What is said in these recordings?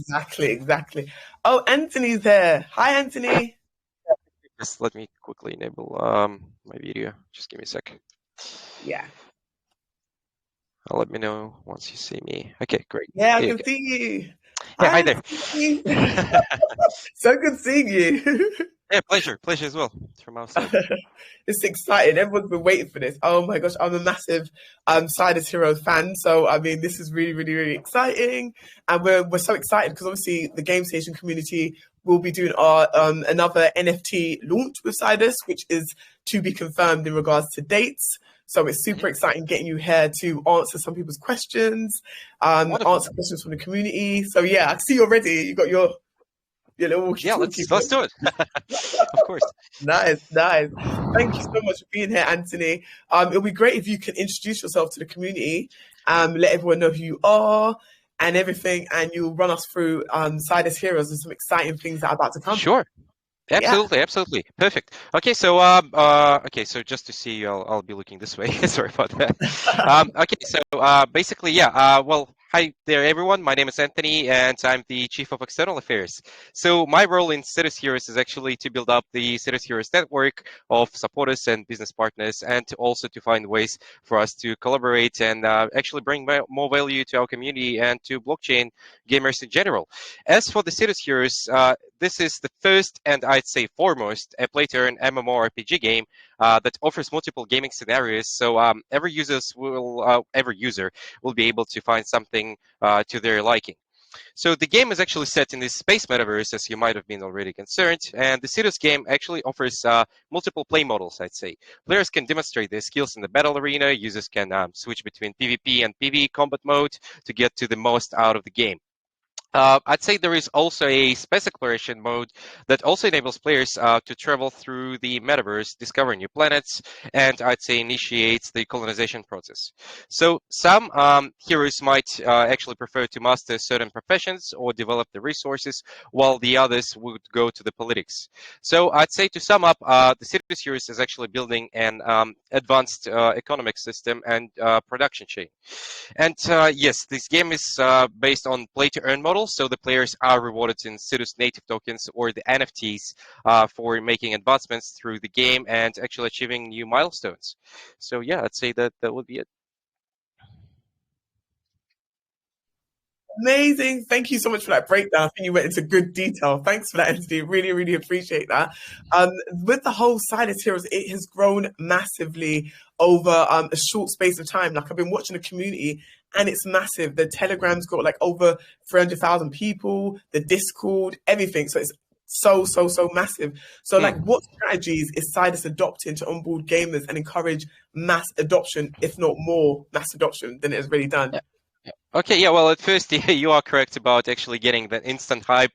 Exactly, exactly. Oh, Anthony's there. Hi, Anthony. Just let me quickly enable my video. Just give me a sec. Yeah. Let me know once you see me. Okay, great. Yeah, I Here you can go. see you. Yeah, Hi, hi there. Anthony. So good seeing you. Yeah, pleasure. Pleasure as well from our side. It's exciting. Everyone's been waiting for this. Oh my gosh, I'm a massive Sidus Heroes fan. So I mean, this is really, really, really exciting, and we're so excited because obviously the Game Station community will be doing our another NFT launch with Sidus, which is to be confirmed in regards to dates. So it's Mhm. super exciting getting you here to answer some people's questions, Wonderful. answer questions from the community. So yeah, I see you already. You got your little Yeah, walkie-talkie. let's do it. Of course. Nice, nice. Thank you so much for being here, Anthony. It'll be great if you can introduce yourself to the community, let everyone know who you are and everything, and you'll run us through Sidus Heroes and some exciting things that are about to come. Sure. Yeah. Absolutely, absolutely. Perfect. Okay, so just to see you, I'll be looking this way. Sorry about that. Okay, so basically, yeah. Well, hi there, everyone. My name is Anthony, and I'm the Chief of External Affairs. So my role in Sidus Heroes is actually to build up the Sidus Heroes network of supporters and business partners, and also to find ways for us to collaborate and actually bring more value to our community and to blockchain gamers in general. As for the Sidus Heroes, this is the first and I'd say foremost a play-to-earn MMORPG game that offers multiple gaming scenarios. So every user will be able to find something to their liking. So the game is actually set in this space metaverse, as you might have been already concerned. And the Sidus game actually offers multiple play models, I'd say. Players can demonstrate their skills in the battle arena. Users can switch between PvP and PvE combat mode to get to the most out of the game. I'd say there is also a space exploration mode that also enables players to travel through the metaverse, discover new planets, and I'd say initiates the colonization process. So some heroes might actually prefer to master certain professions or develop the resources, while the others would go to the politics. So I'd say to sum up, the Sidus heroes is actually building an advanced economic system and production chain. And yes, this game is based on play-to-earn model, so the players are rewarded in Sidus native tokens or the NFTs for making advancements through the game and actually achieving new milestones. So yeah, I'd say that that would be it. Amazing. Thank you so much for that breakdown. I think you went into good detail. Thanks for that, Anthony. Really, really appreciate that. With the whole Silent Heroes, it has grown massively over a short space of time. Like I've been watching the community and it's massive. The Telegram's got like over 300,000 people, the Discord, everything. So it's so massive. So like Hmm. what strategies is Sidus adopting to onboard gamers and encourage mass adoption, if not more mass adoption than it has really done? Yeah. Okay, yeah, well, at first, yeah, you are correct about actually getting that instant hype.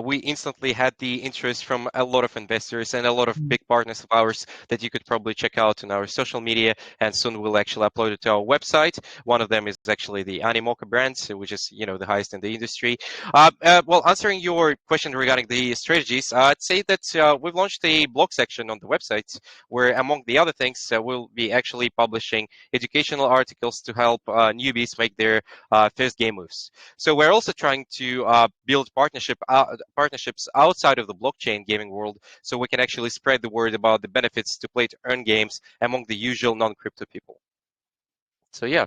We instantly had the interest from a lot of investors and a lot of big partners of ours that you could probably check out on our social media, and soon we'll actually upload it to our website. One of them is actually the Animoca brand, which is, the highest in the industry. Well, answering your question regarding the strategies, I'd say that we've launched a blog section on the website where, among the other things, we'll be actually publishing educational articles to help newbies make their first game moves. So we're also trying to build partnerships outside of the blockchain gaming world, so we can actually spread the word about the benefits to play to earn games among the usual non-crypto people. So yeah,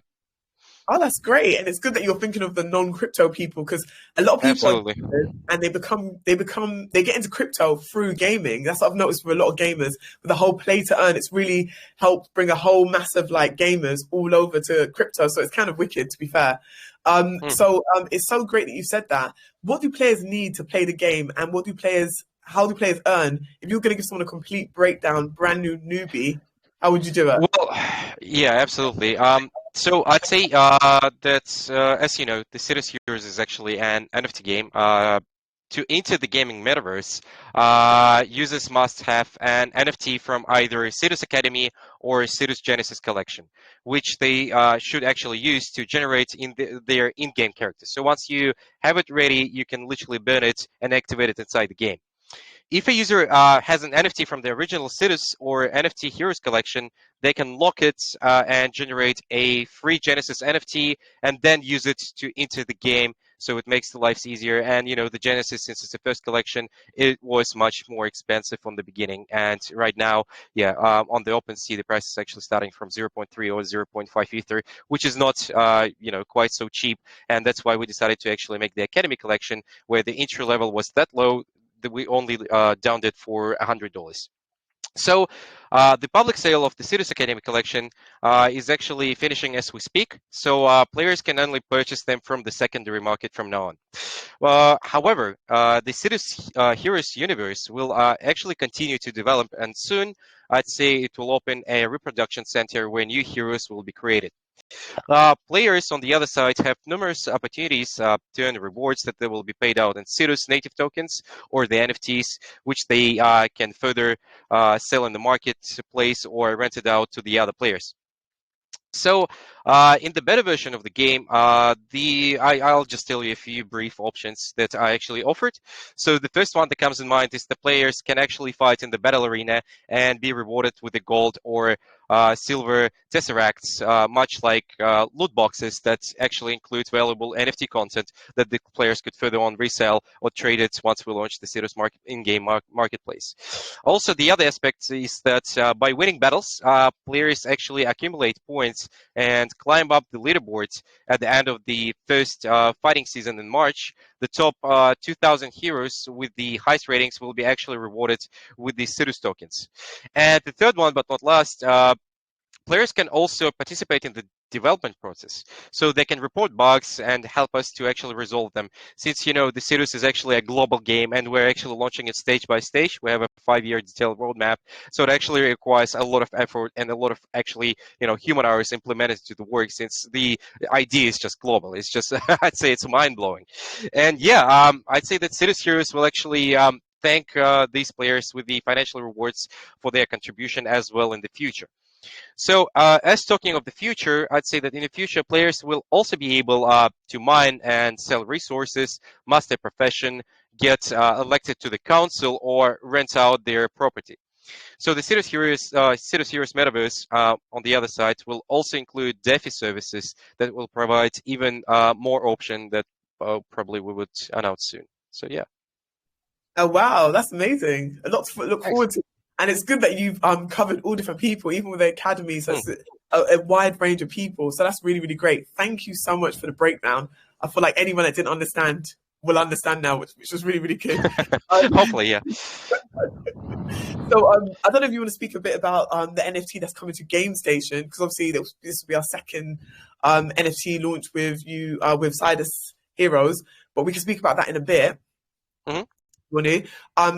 Oh, that's great, and it's good that you're thinking of the non-crypto people because a lot of people are absolutely. gamers and they get into crypto through gaming. That's what I've noticed with a lot of gamers. With the whole play to earn, it's really helped bring a whole massive like gamers all over to crypto. So it's kind of wicked, to be fair. Hmm. It's so great that you said that. What do players need to play the game, and how do players earn? If you're going to give someone a complete breakdown, brand new newbie, how would you do it? Well, yeah, absolutely. So I'd say that, as you know, the Cities Heroes is actually an NFT game. To enter the gaming metaverse, users must have an NFT from either Sidus Academy or Sidus Genesis collection, which they should actually use to generate their in-game characters. So once you have it ready, you can literally burn it and activate it inside the game. If a user has an NFT from the original Sidus or NFT Heroes collection, they can lock it and generate a free Genesis NFT and then use it to enter the game so it makes the lives easier. And the Genesis, since it's the first collection, it was much more expensive from the beginning. And right now, yeah, on the OpenSea, the price is actually starting from 0.3 or 0.5 Ether, which is not quite so cheap. And that's why we decided to actually make the Academy collection, where the entry level was that low that we only downed it for $100. So the public sale of the Sidus Academy collection is actually finishing as we speak. So players can only purchase them from the secondary market from now on. However, the Sidus Heroes universe will actually continue to develop, and soon I'd say it will open a reproduction center where new heroes will be created. Players on the other side have numerous opportunities to earn rewards that they will be paid out in Sidus native tokens or the NFTs, which they can further sell in the marketplace or rent it out to the other players. So in the beta version of the game, I'll just tell you a few brief options that I actually offered. So the first one that comes in mind is the players can actually fight in the battle arena and be rewarded with the gold or silver tesseracts, much like loot boxes that actually include valuable NFT content that the players could further on resell or trade it once we launch the Sidus in-game marketplace. Also, the other aspect is that by winning battles, players actually accumulate points and climb up the leaderboards. At the end of the first fighting season in March, the top 2,000 heroes with the highest ratings will be actually rewarded with the Sidus tokens. And the third one, but not last, players can also participate in the development process, so they can report bugs and help us to actually resolve them. Since the Sidus is actually a global game and we're actually launching it stage by stage, we have a 5-year detailed roadmap, so it actually requires a lot of effort and a lot of actually human hours implemented to the work, since the idea is just global. It's just I'd say it's mind-blowing. And yeah, I'd say that Sidus Heroes will actually thank these players with the financial rewards for their contribution as well in the future. So as talking of the future, I'd say that in the future, players will also be able to mine and sell resources, master profession, get elected to the council, or rent out their property. So the Sidus Heroes metaverse, on the other side, will also include DeFi services that will provide even more option that probably we would announce soon. So yeah. Oh wow, that's amazing! A lot to look Thanks. forward to, and it's good that you've covered all different people, even with the academy. So it's a wide range of people. So that's really, really great. Thank you so much for the breakdown. I feel like anyone that didn't understand will understand now, which is really, really good. Hopefully, yeah. So I don't know if you want to speak a bit about the NFT that's coming to Gamestation, because obviously this will be our second NFT launch with you with Sidus Heroes, but we can speak about that in a bit. Mm-hmm.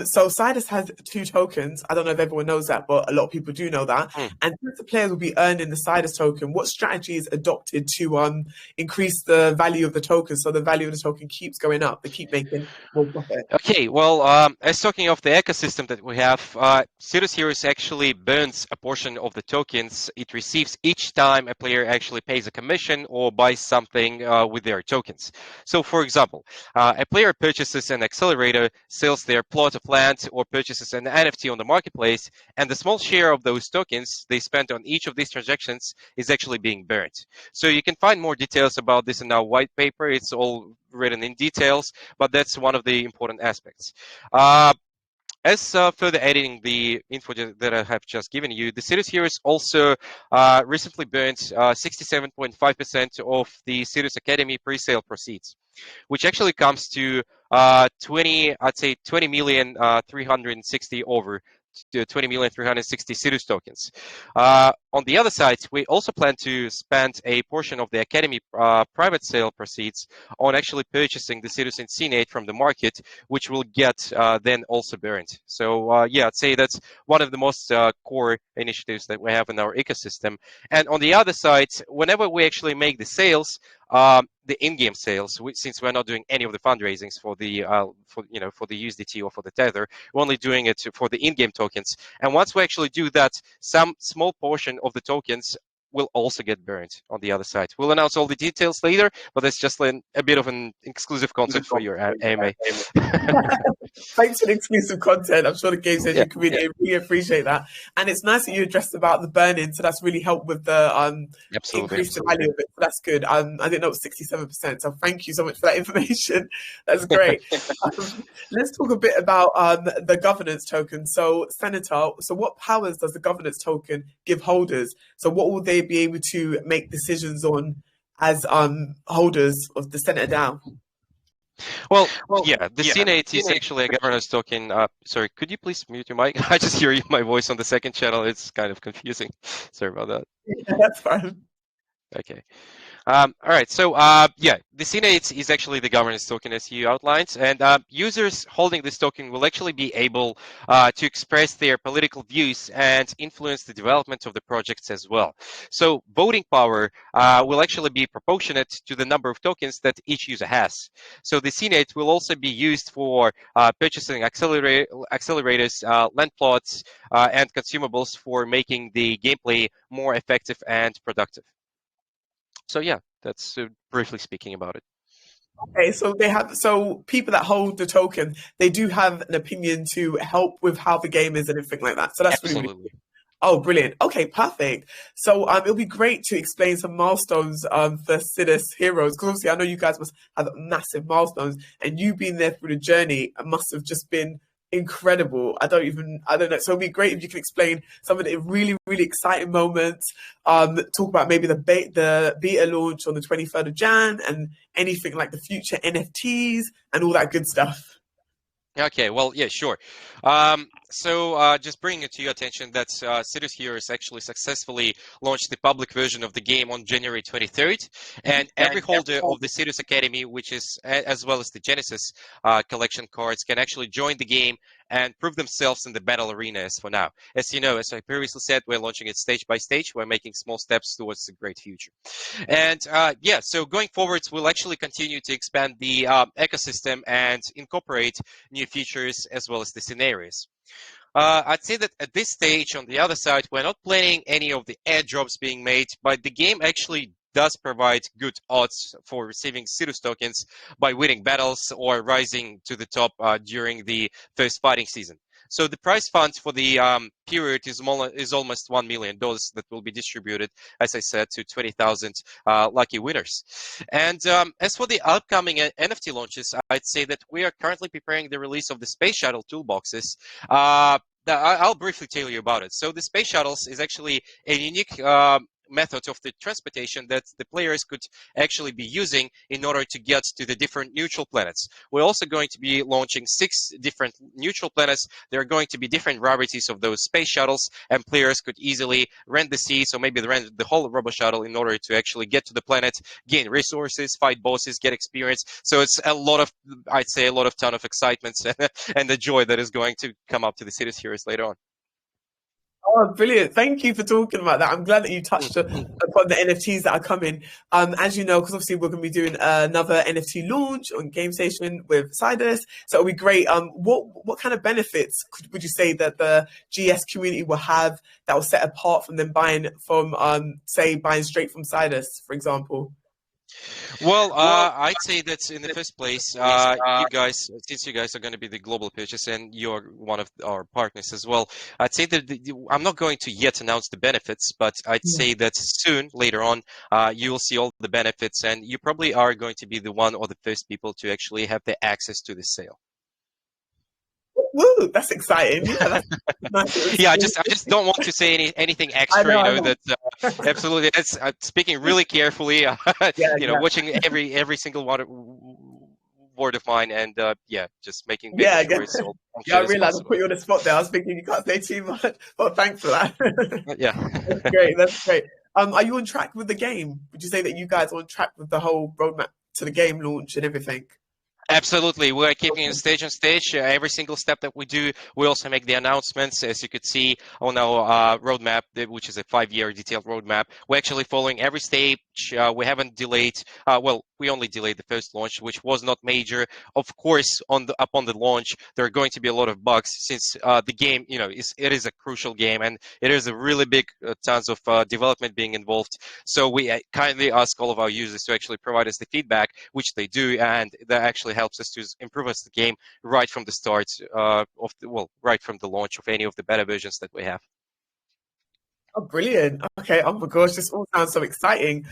So Sidus has 2 tokens. I don't know if everyone knows that, but a lot of people do know that. And since the players will be earning the Sidus token, what strategy is adopted to increase the value of the token, so the value of the token keeps going up? They keep making more profit. Okay, well, as talking of the ecosystem that we have, Sidus Heroes actually burns a portion of the tokens it receives each time a player actually pays a commission or buys something with their tokens. So, for example, a player purchases an accelerator, sells their plot of land, or purchases an NFT on the marketplace, and the small share of those tokens they spent on each of these transactions is actually being burned. So you can find more details about this in our white paper. It's all written in details, but that's one of the important aspects. As further editing the info that I have just given you, the Sidus Heroes also recently burned 67.5% of the Sidus Academy pre-sale proceeds, which actually comes to 20 million 360 over to 20,360 Sidus tokens. On the other side, we also plan to spend a portion of the Academy private sale proceeds on actually purchasing the Sidus Incinate from the market, which will get then also burned. So yeah, I'd say that's one of the most core initiatives that we have in our ecosystem. And on the other side, whenever we actually make the sales, the in-game sales, since we're not doing any of the fundraisings for the for the USDT or for the Tether, we're only doing it for the in-game tokens. And once we actually do that, some small portion of the tokens will also get burned on the other side. We'll announce all the details later, but that's just a bit of an exclusive content for your AMA. Thanks for the exclusive content. I'm sure the Gamestation community really appreciate that. And it's nice that you addressed about the burn-in, so that's really helped with the increase the value of it. So that's good. I didn't know it was 67%, so thank you so much for that information. That's great. Let's talk a bit about the governance token. So, Senator, so what powers does the governance token give holders? So what will they be able to make decisions on as holders of the Senator DAO? Well, yeah, the Senate is actually a governance token. Sorry, could you please mute your mic? I just hear my voice on the second channel. It's kind of confusing. Sorry about that. Yeah, that's fine. Okay. All right, so yeah, the Senate is actually the governance token as you outlined, and users holding this token will actually be able to express their political views and influence the development of the projects as well. So voting power will actually be proportionate to the number of tokens that each user has. So the Senate will also be used for purchasing accelerators, land plots, and consumables for making the gameplay more effective and productive. So yeah, that's briefly speaking about it. Okay, so people that hold the token, they do have an opinion to help with how the game is and everything like that. So that's Absolutely. really oh, brilliant. Okay, perfect. So it'll be great to explain some milestones for Sidus Heroes, because obviously I know you guys must have massive milestones, and you being there through the journey must have just been incredible. I don't know. So it'd be great if you can explain some of the really, really exciting moments. Talk about maybe the beta launch on the 23rd of Jan and anything like the future NFTs and all that good stuff. Okay, well, yeah, sure. Just bringing it to your attention that Sidus Heroes actually successfully launched the public version of the game on January 23rd, and every holder of the Sidus Academy, which is as well as the Genesis collection cards, can actually join the game and prove themselves in the battle arena as for now. As you know, as I previously said, we're launching it stage by stage. We're making small steps towards a great future. And yeah, so going forwards, we'll actually continue to expand the ecosystem and incorporate new features as well as the scenarios. I'd say that at this stage, on the other side, we're not planning any of the airdrops being made, but the game actually does provide good odds for receiving Sidus tokens by winning battles or rising to the top during the first fighting season. So the prize fund for the period is almost $1 million that will be distributed, as I said, to 20,000 lucky winners. And as for the upcoming NFT launches, I'd say that we are currently preparing the release of the Space Shuttle toolboxes. I'll briefly tell you about it. So the Space Shuttles is actually a unique method of the transportation that the players could actually be using in order to get to the different neutral planets. We're also going to be launching 6 different neutral planets. There are going to be different rarities of those space shuttles, and players could easily rent the seats or maybe rent the whole robo shuttle in order to actually get to the planet, gain resources, fight bosses, get experience. So it's a lot of, I'd say, a ton of excitement and the joy that is going to come up to the Sidus Heroes later on. Oh, brilliant. Thank you for talking about that. I'm glad that you touched upon the NFTs that are coming. As you know, because obviously we're going to be doing another NFT launch on Gamestation with Sidus. So it'll be great. What kind of benefits would you say that the GS community will have that will set apart from them buying straight from Sidus, for example? Well, I'd say that in the first place, you guys, since you guys are going to be the global purchase and you're one of our partners as well, I'd say that I'm not going to yet announce the benefits, but I'd say that soon, later on, you will see all the benefits, and you probably are going to be the one or the first people to actually have the access to the sale. Woo, that's exciting. Yeah, that's nice. Yeah, I just don't want to say anything extra. I know. That absolutely. That's speaking really carefully. Watching every single word of mine, and just making sure it's all. I realized I put you on the spot there. I was thinking you can't say too much. Well, thanks for that. Yeah, that's great. That's great. Are you on track with the game? Would you say that you guys are on track with the whole roadmap to the game launch and everything? Absolutely. We're keeping it stage on stage. Every single step that we do, we also make the announcements. As you could see on our roadmap, which is a 5-year detailed roadmap, we're actually following every stage launch. We haven't delayed. Well, we only delayed the first launch, which was not major. Of course, upon the launch, there are going to be a lot of bugs since the game, it is a crucial game and it is a really big tons of development being involved. So we kindly ask all of our users to actually provide us the feedback, which they do, and that actually helps us to improve us the game right from the start right from the launch of any of the beta versions that we have. Oh, brilliant. Okay. Oh my gosh, this all sounds so exciting.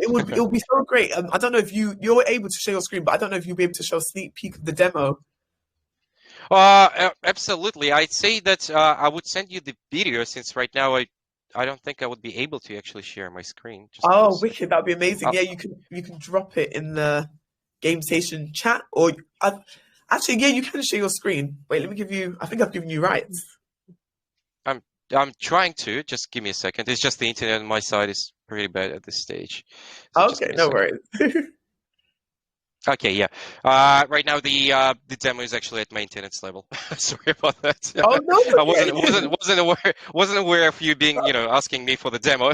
It'll be so great. I don't know if you're able to share your screen, but I don't know if you'll be able to show a sneak peek of the demo. Absolutely. I'd say that I would send you the video since right now I don't think I would be able to actually share my screen. Just give me a Oh, second. wicked. That'd be amazing. Yeah, you can drop it in the Gamestation chat actually, yeah, you can share your screen. Wait, let me give you, I think I've given you rights. I'm trying to. Just give me a second. It's just the internet on my side is pretty bad at this stage. So just give Okay, me a no second. worries. Okay, yeah. Right now the demo is actually at maintenance level. Sorry about that. Oh, no, I it's okay. wasn't aware of you being asking me for the demo.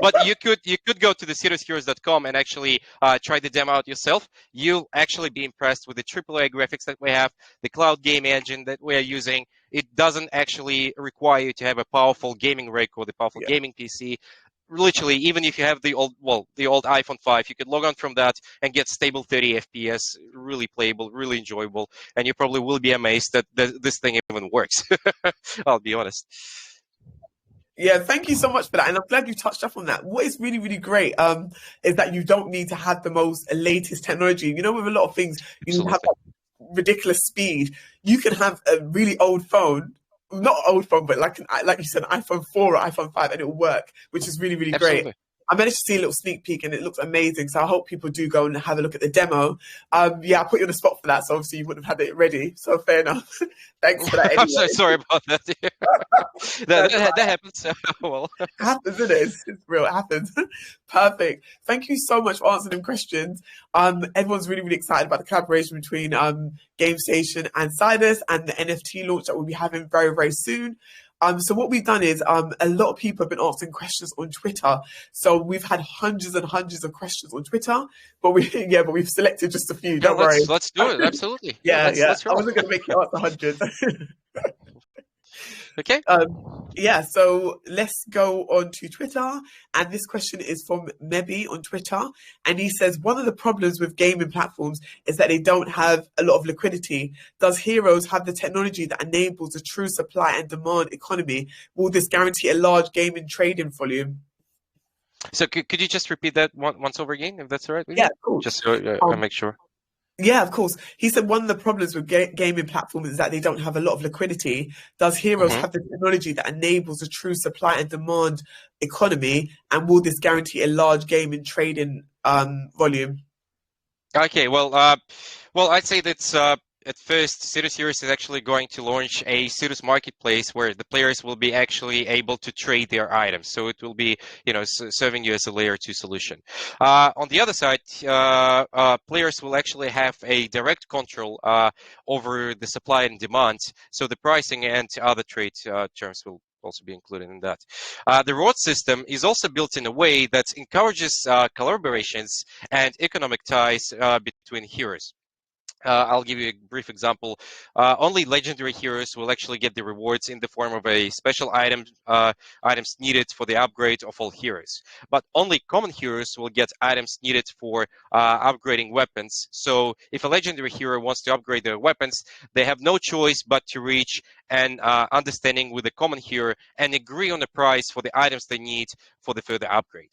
But you could go to the SidusHeroes.com and actually try the demo out yourself. You'll actually be impressed with the AAA graphics that we have, the cloud game engine that we are using. It doesn't actually require you to have a powerful gaming rig or the powerful Yeah. gaming PC. Literally, even if you have the old iPhone 5, you could log on from that and get stable 30 FPS, really playable, really enjoyable, and you probably will be amazed that this thing even works. I'll be honest. Yeah, thank you so much for that. And I'm glad you touched up on that. What is really, really great is that you don't need to have the most latest technology. You know, with a lot of things, you need to have Absolutely. like, ridiculous speed. You can have a really old phone, not old phone, but like you said, an iPhone 4 or iPhone 5, and it'll work, which is really, really great. Absolutely. I managed to see a little sneak peek and it looks amazing. So I hope people do go and have a look at the demo. Yeah, I put you on the spot for that. So obviously you wouldn't have had it ready. So fair enough. Thanks for that I'm so anyway. sorry about that. That's That happens. Well, happens, isn't it? It's real. It happens. Perfect. Thank you so much for answering them questions. Everyone's really, really excited about the collaboration between GameStation and Sidus and the NFT launch that we'll be having very, very soon. So what we've done is a lot of people have been asking questions on Twitter. So we've had hundreds and hundreds of questions on Twitter, but we've selected just a few. yeah, Don't worry. let's do it. Absolutely. Yeah, Yeah, yeah. let's I roll. wasn't going to make you answer hundreds. Okay. Yeah, so let's go on to Twitter. And this question is from Mebi on Twitter. And he says, one of the problems with gaming platforms is that they don't have a lot of liquidity. Does Heroes have the technology that enables a true supply and demand economy? Will this guarantee a large gaming trading volume? So could you just repeat that once over again, if that's all right with Yeah, you? of course. Just so I make sure. Yeah, of course. He said one of the problems with gaming platforms is that they don't have a lot of liquidity. Does Heroes Mm-hmm. have the technology that enables a true supply and demand economy? And will this guarantee a large gaming trading volume? Okay, well, I'd say that at first, Sidus Series is actually going to launch a Sidus marketplace where the players will be actually able to trade their items. So it will be, serving you as a layer 2 solution. On the other side, players will actually have a direct control over the supply and demand. So the pricing and other trade terms will also be included in that. The reward system is also built in a way that encourages collaborations and economic ties between heroes. I'll give you a brief example. Only legendary heroes will actually get the rewards in the form of a special items needed for the upgrade of all heroes. But only common heroes will get items needed for upgrading weapons. So if a legendary hero wants to upgrade their weapons, they have no choice but to reach an understanding with a common hero and agree on the price for the items they need for the further upgrade.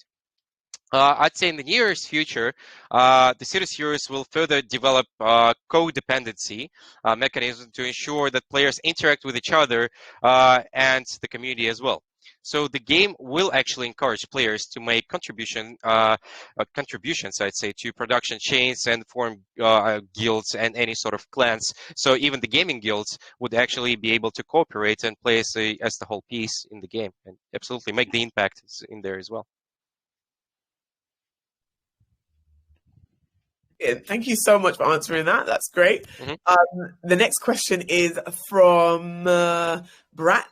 I'd say in the nearest future, the Sidus heroes will further develop codependency mechanisms to ensure that players interact with each other and the community as well. So the game will actually encourage players to make contributions, I'd say, to production chains and form guilds and any sort of clans. So even the gaming guilds would actually be able to cooperate and play as the whole piece in the game and absolutely make the impact in there as well. Yeah, thank you so much for answering that. That's great. Mm-hmm. The next question is from Brat.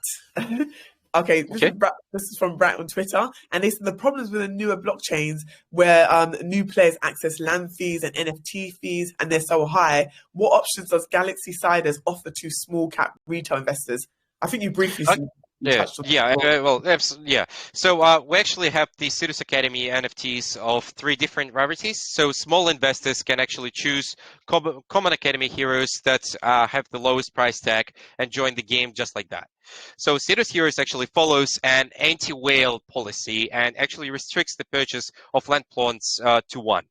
Okay, Okay. This is from Brett on Twitter, and they said the problems with the newer blockchains where new players access land fees and NFT fees, and they're so high. What options does Galaxy Sidus offer to small cap retail investors? I think you briefly you Yeah, touched on yeah, that. well, yeah. So we actually have the Sidus Academy NFTs of three different rarities. So small investors can actually choose common Academy heroes that have the lowest price tag and join the game just like that. So Sidus Heroes actually follows an anti-whale policy and actually restricts the purchase of land plots to one.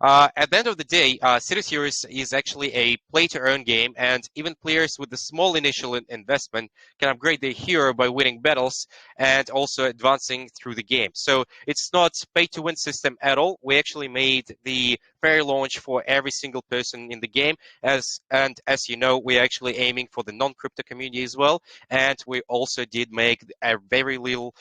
At the end of the day, City Series is actually a play-to-earn game, and even players with a small initial investment can upgrade their hero by winning battles and also advancing through the game. So it's not pay-to-win system at all. We actually made the fair launch for every single person in the game, as you know, we're actually aiming for the non-crypto community as well, and we also did make a very little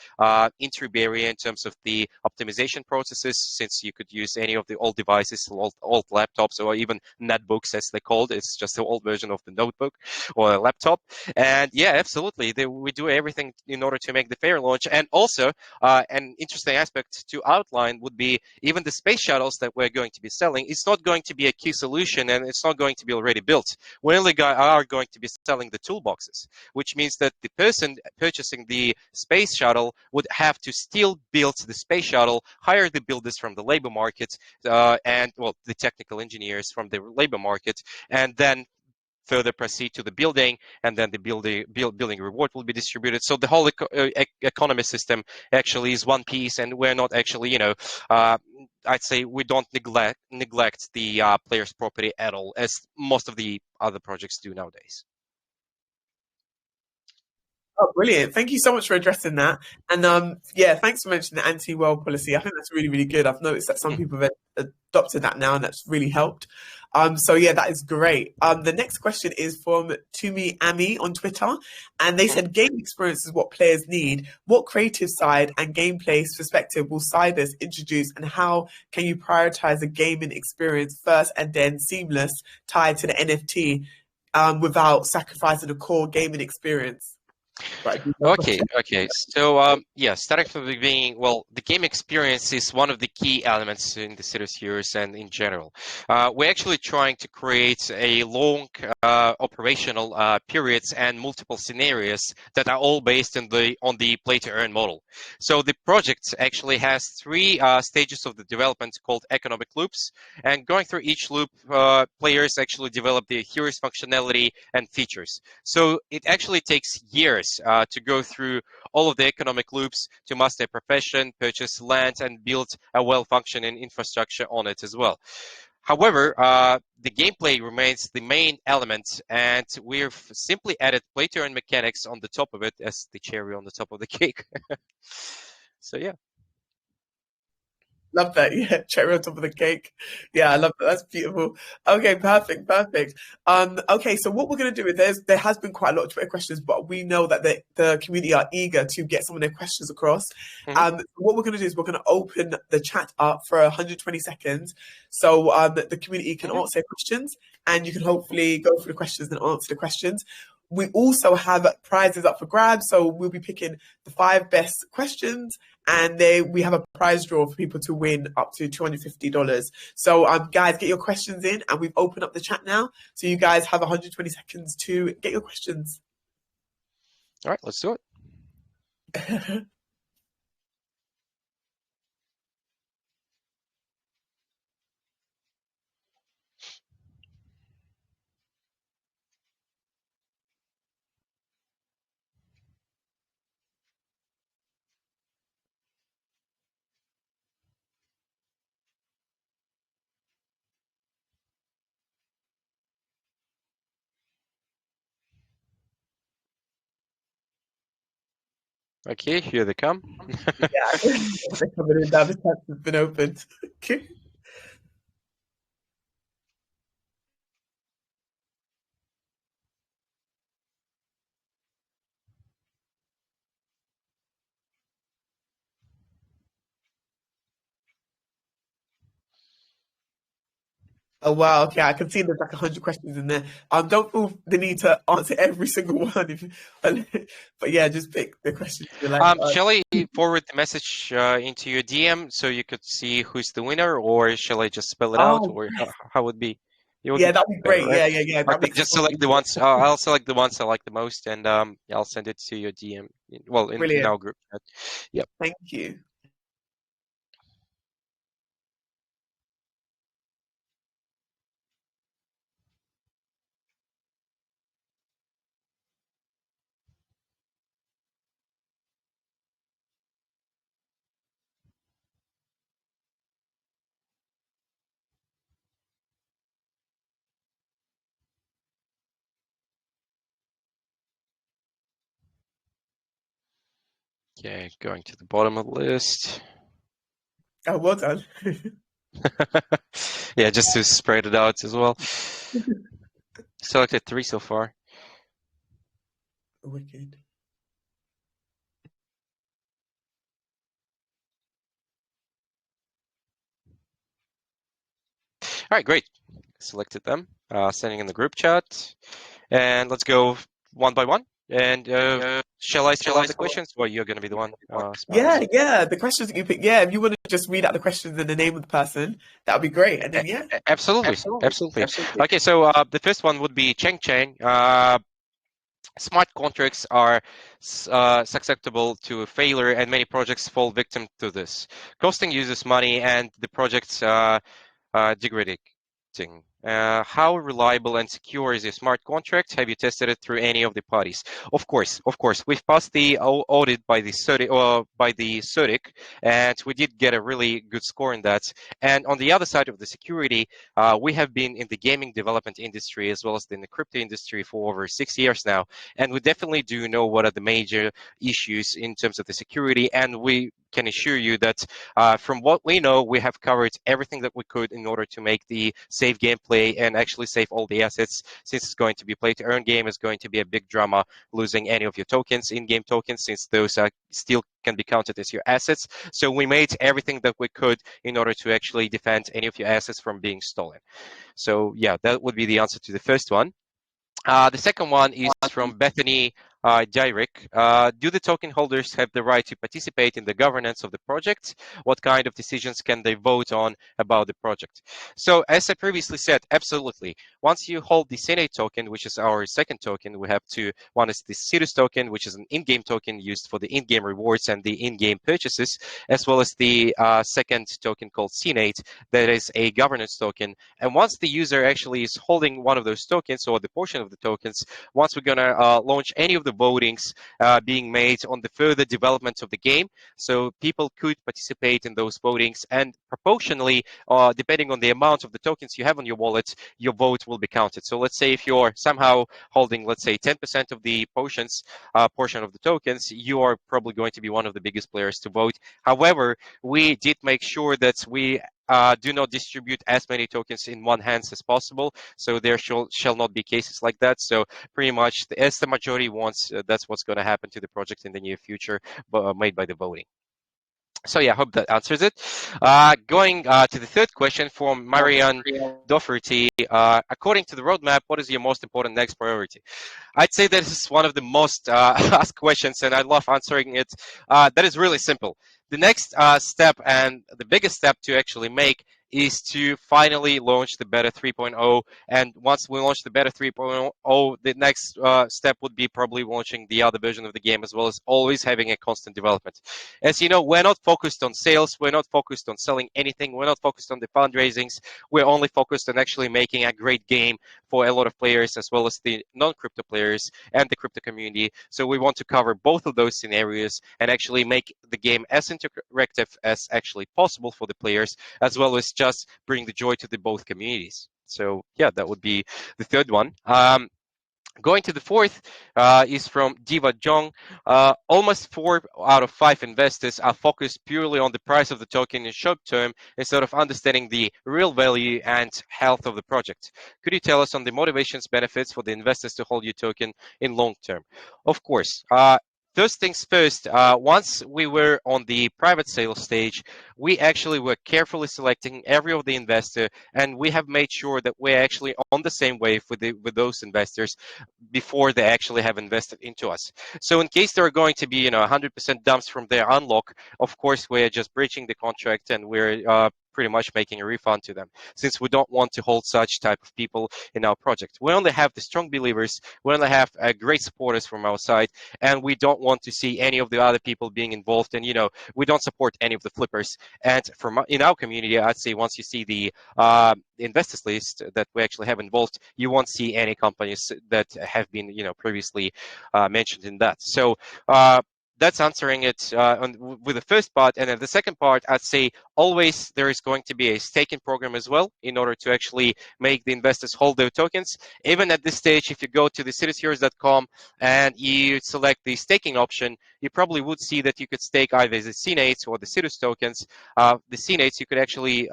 entry barrier in terms of the optimization processes, since you could use any of the old devices, old laptops, or even netbooks as they called. It's just the old version of the notebook or a laptop. And yeah, absolutely, we do everything in order to make the fair launch. And also, an interesting aspect to outline would be even the space shuttles that we're going to be selling. It's not going to be a key solution, and it's not going to be already built. We only are going to be selling the toolboxes, which means that the person purchasing the space shuttle would have to still build the space shuttle, hire the builders from the labor market, and well, the technical engineers from the labor market, and then further proceed to the building, and then the building reward will be distributed. So the whole economy system actually is one piece, and we're not actually, I'd say we don't neglect the player's property at all, as most of the other projects do nowadays. Oh, brilliant. Thank you so much for addressing that. And yeah, thanks for mentioning the anti-well policy. I think that's really, really good. I've noticed that some people have adopted that now, and that's really helped. So yeah, that is great. The next question is from Tumi Ami on Twitter, and they said game experience is what players need. What creative side and gameplay perspective will Sidus introduce, and how can you prioritize a gaming experience first and then seamless tied to the NFT without sacrificing the core gaming experience? Quite a detailed Okay, question. okay. So, yeah, starting from the beginning, well, the game experience is one of the key elements in the City series and in general. We're actually trying to create a long operational periods and multiple scenarios that are all based on the play-to-earn model. So the project actually has three stages of the development called economic loops, and going through each loop, players actually develop the heroes functionality and features. So it actually takes years to go through all of the economic loops to master a profession, purchase land, and build a well-functioning infrastructure on it as well. However, the gameplay remains the main element, and we've simply added play-to-earn mechanics on the top of it as the cherry on the top of the cake. So yeah. Love that. Yeah, cherry on top of the cake. Yeah, I love that. That's beautiful. Okay, perfect, perfect. Okay, so what we're gonna do is there has been quite a lot of Twitter questions, but we know that the community are eager to get some of their questions across. Mhm. What we're gonna do is we're gonna open the chat up for 120 seconds, so the community can Mhm. answer questions, and you can hopefully go through the questions and answer the questions. We also have prizes up for grabs, so we'll be picking the 5 best questions, and we have a prize draw for people to win up to $250. So guys, get your questions in, and we've opened up the chat now, so you guys have 120 seconds to get your questions. All right, let's do it. Okay, here they come. Yeah, they're coming in now. The chat has been opened. Okay. Oh wow, okay, I can see there's like 100 questions in there. Don't feel the need to answer every single one, but yeah, just pick the questions you like. Shall I forward the message into your DM so you could see who's the winner, or shall I just spell it out, Oh or how would be? It would yeah, be that'd be better, great. right? Yeah, that'd be Okay, just select extremely the ones. I'll select the ones I like the most, and I'll send it to your DM. Well, in brilliant. our group chat. Yep. Thank you. Okay, going to the bottom of the list. Oh, well done. Yeah, just to spread it out as well. Selected 3 so far. Wicked. All right, great. Selected them. Sending in the group chat, and let's go one by one. And shall I spell out the questions, or you're going to be the one spelling Yeah, them? yeah. The questions that you pick. Yeah, if you want to just read out the questions and the name of the person, that would be great. And then yeah, Absolutely, absolutely. Okay, so the first one would be Cheng Cheng. Smart contracts are susceptible to failure, and many projects fall victim to this, costing users money and the projects degrading. How reliable and secure is your smart contract? Have you tested it through any of the parties? Of course. We've passed the audit by the CERTIC, and we did get a really good score in that. And on the other side of the security, we have been in the gaming development industry as well as in the crypto industry for over 6 years now, and we definitely do know what are the major issues in terms of the security, and we can assure you that from what we know, we have covered everything that we could in order to make the safe gameplay and actually save all the assets. Since it's going to be play to earn game, is going to be a big drama losing any of your tokens, in-game tokens, since those still can be counted as your assets. So we made everything that we could in order to actually defend any of your assets from being stolen. So yeah, that would be the answer to the first one. The second one is from Bethany Dyrick. Do the token holders have the right to participate in the governance of the project? What kind of decisions can they vote on about the project? So, as I previously said, absolutely. Once you hold the Senate token, which is our second token, we have two. One is the Sidus token, which is an in-game token used for the in-game rewards and the in-game purchases, as well as the second token called Senate, that is a governance token. And once the user actually is holding one of those tokens or the portion of the tokens, once we're going to launch any of the votings being made on the further development of the game, so people could participate in those votings, and proportionally, depending on the amount of the tokens you have on your wallet, your vote will be counted. So let's say if you're somehow holding, let's say, 10% of the portion of the tokens, you are probably going to be one of the biggest players to vote. However, we did make sure that we do not distribute as many tokens in one hands as possible. So there shall not be cases like that. So pretty much, as the majority wants, that's what's going to happen to the project in the near future, made by the voting. So yeah, I hope that answers it. Going to the third question from Marianne Doherty. According to the roadmap, what is your most important next priority? I'd say that is one of the most asked questions, and I love answering it. That is really simple. The next step and the biggest step to actually make is to finally launch the beta 3.0. And once we launch the beta 3.0, the next step would be probably launching the other version of the game, as well as always having a constant development. As you know, we're not focused on sales. We're not focused on selling anything. We're not focused on the fundraisings. We're only focused on actually making a great game for a lot of players, as well as the non-crypto players and the crypto community. So we want to cover both of those scenarios and actually make the game as interactive as actually possible for the players, as well as just bring the joy to the both communities. So yeah, that would be the third one. Going to the fourth is from Diva Jong. Almost 4 out of 5 investors are focused purely on the price of the token in short term instead of understanding the real value and health of the project. Could you tell us on the motivations benefits for the investors to hold your token in long term? Of course. first things first, once we were on the private sales stage, we actually were carefully selecting every of the investor, and we have made sure that we're actually on the same wave with those investors before they actually have invested into us. So in case there are going to be 100% dumps from their unlock, of course we're just breaching the contract and we're pretty much making a refund to them, since we don't want to hold such type of people in our project. We only have the strong believers, we only have great supporters from our side, and we don't want to see any of the other people being involved. And we don't support any of the flippers. And from in our community, I'd say once you see the investors list that we actually have involved, you won't see any companies that have been previously mentioned in that. So that's answering it with the first part. And then the second part, I'd say always there is going to be a staking program as well in order to actually make the investors hold their tokens. Even at this stage, if you go to the sidusheroes.com and you select the staking option, you probably would see that you could stake either the CNATES or the Sidus tokens. The CNATES, you could actually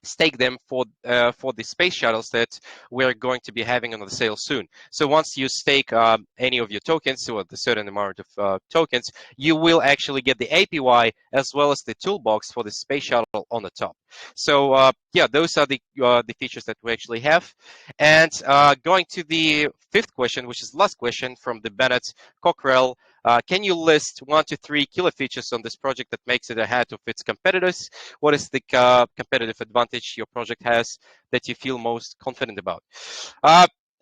stake them for the space shuttles that we're going to be having on the sale soon. So once you stake any of your tokens, or the certain amount of tokens, you will actually get the APY as well as the toolbox for the space shuttle on the top. So yeah, those are the features that we actually have. And going to the fifth question, which is the last question from the Bennett Cockrell. Can you list 1 to 3 killer features on this project that makes it ahead of its competitors? What is the competitive advantage your project has that you feel most confident about?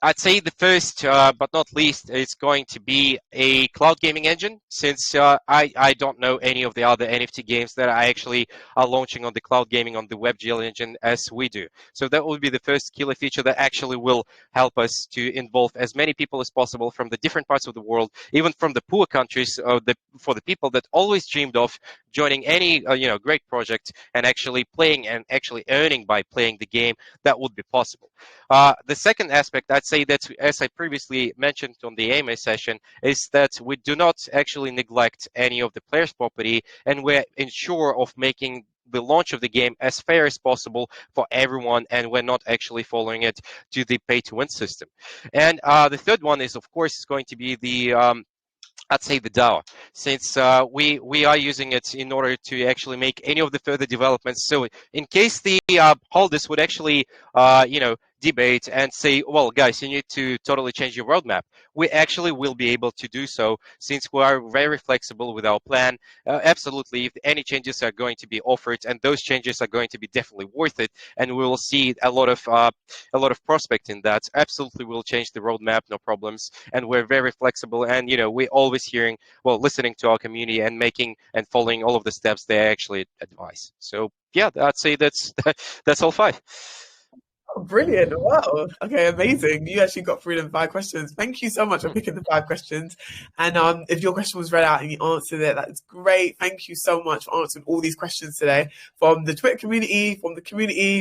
I'd say the first, but not least, is going to be a cloud gaming engine, since I don't know any of the other NFT games that are actually launching on the cloud gaming on the WebGL engine as we do. So that will be the first killer feature that actually will help us to involve as many people as possible from the different parts of the world, even from the poor countries, for the people that always dreamed of joining any great project and actually playing and actually earning by playing the game. That would be possible. The second aspect, I'd say that, as I previously mentioned on the AMA session, is that we do not actually neglect any of the players' property, and we're ensure of making the launch of the game as fair as possible for everyone, and we're not actually following it to the pay-to-win system. And the third one is, of course, is going to be the I'd say the DAO, since we are using it in order to actually make any of the further developments. So in case the holders would actually, debate and say, well, guys, you need to totally change your roadmap, we actually will be able to do so, since we are very flexible with our plan. Absolutely, if any changes are going to be offered, and those changes are going to be definitely worth it, and we will see a lot of prospect in that, absolutely we'll change the roadmap, no problems. And we're very flexible, and we're always listening to our community and making and following all of the steps they actually advise. So yeah, I'd say that's all 5. Oh, brilliant. Wow. Okay, amazing. You actually got through them 5 questions. Thank you so much for picking the 5 questions. And if your question was read out and you answered it, that's great. Thank you so much for answering all these questions today from the Twitter community,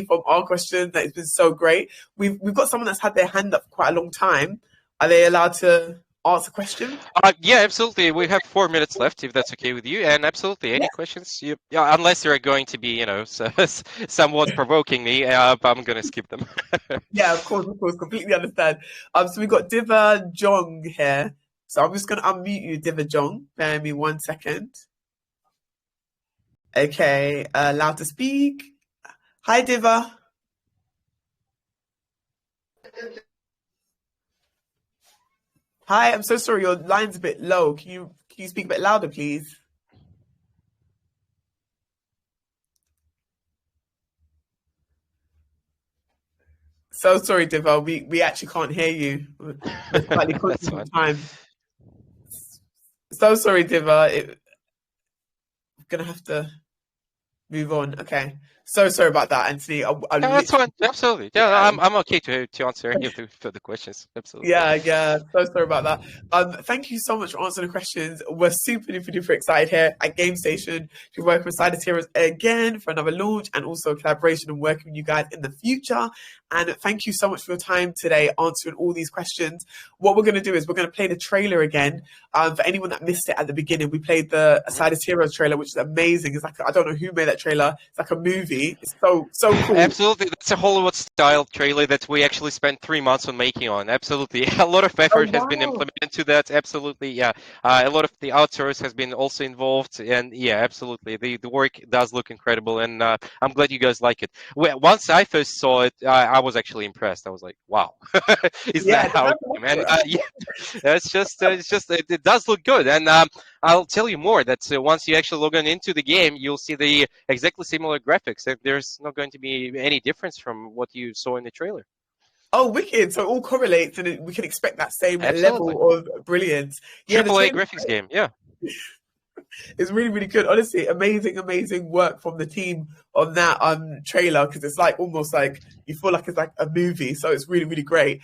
from our questions. That has been so great. We've got someone that's had their hand up for quite a long time. Are they allowed to ask a question? Yeah, absolutely. We have 4 minutes left, if that's okay with you. And absolutely, any questions? Unless you're going to be, somewhat provoking me, I'm going to skip them. Yeah, of course, completely understand. So we've got Diva Jong here. So I'm just going to unmute you, Diva Jong. Bear me 1 second. Okay, allowed to speak. Hi, Diva. Hi, I'm so sorry, your line's a bit low. Can you speak a bit louder, please? So sorry, Diva. We actually can't hear you. We're slightly conscious of time. So sorry, Diva. I'm gonna have to move on. Okay. So sorry about that, Anthony. That's fine. Absolutely. Yeah, I'm okay to answer any of the further questions. Absolutely. Yeah. So sorry about that. Thank you so much for answering the questions. We're super duper excited here at Gamestation to work with Sidus Heroes again for another launch, and also collaboration and working with you guys in the future. And thank you so much for your time today answering all these questions. What we're going to do is we're going to play the trailer again. For anyone that missed it at the beginning, we played the Sidus Heroes trailer, which is amazing. It's like, I don't know who made that trailer. It's like a movie. movie. It's so cool. Absolutely, that's a Hollywood-style trailer that we actually spent 3 months on making on. Absolutely, a lot of effort has been implemented to that. Absolutely, yeah. A lot of the outsource has been also involved, and yeah, absolutely, the work does look incredible, and I'm glad you guys like it. Once I first saw it, I was actually impressed. I was like, wow, is that how it came? And yeah, it does look good, and I'll tell you more. That once you actually log on into the game, you'll see the exactly similar graphics. There's not going to be any difference from what you saw in the trailer. Oh, wicked! So it all correlates, and we can expect that same Absolutely. level of brilliance. Yeah, the AAA trailer, graphics game. Yeah. it's really, really good. Honestly, amazing work from the team on that trailer, because it's like almost like you feel like it's like a movie. So it's really, really great.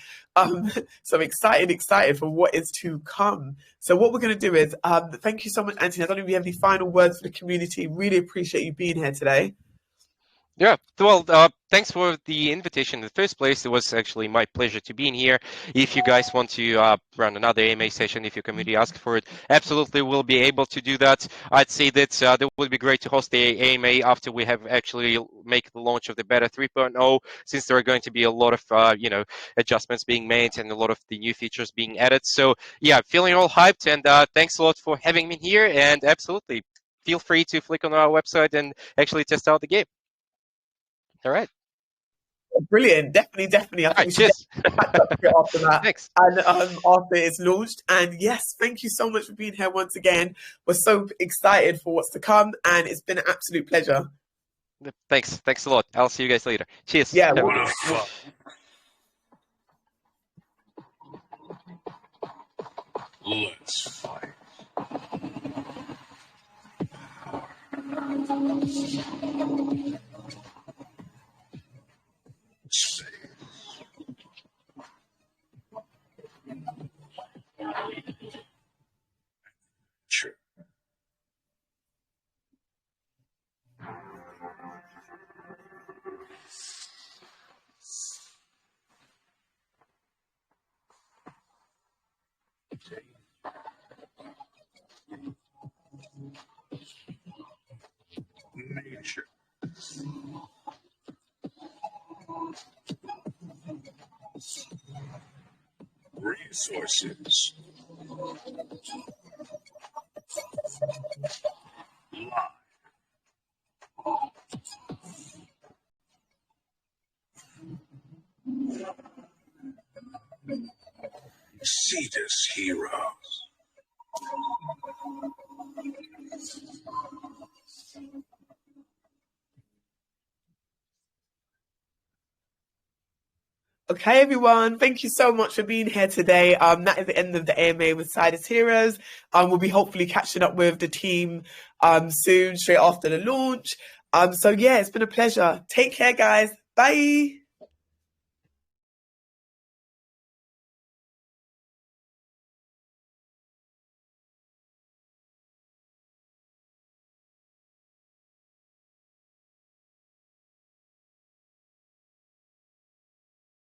So excited for what is to come. So what we're going to do is thank you so much, Anthony. I don't know if you have any final words for the community. Really appreciate you being here today. Yeah, well, thanks for the invitation in the first place. It was actually my pleasure to be in here. If you guys want to run another AMA session, if your community asks for it, absolutely we'll be able to do that. I'd say that that would be great to host the AMA after we have actually make the launch of the beta 3.0, since there are going to be a lot of adjustments being made and a lot of the new features being added. So yeah, feeling all hyped, and thanks a lot for having me here. And absolutely, feel free to flick on our website and actually test out the game. All right. Brilliant. Definitely. I think we should catch up a bit after that. Thanks. And after it's launched. And yes, thank you so much for being here once again. We're so excited for what's to come, and it's been an absolute pleasure. Thanks a lot. I'll see you guys later. Cheers. Yeah. Let's fight. Sure. Nature. Resources. Life. Sidus heroes. Okay, everyone. Thank you so much for being here today. That is the end of the AMA with Sidus Heroes. We'll be hopefully catching up with the team soon, straight after the launch. So yeah, it's been a pleasure. Take care, guys. Bye.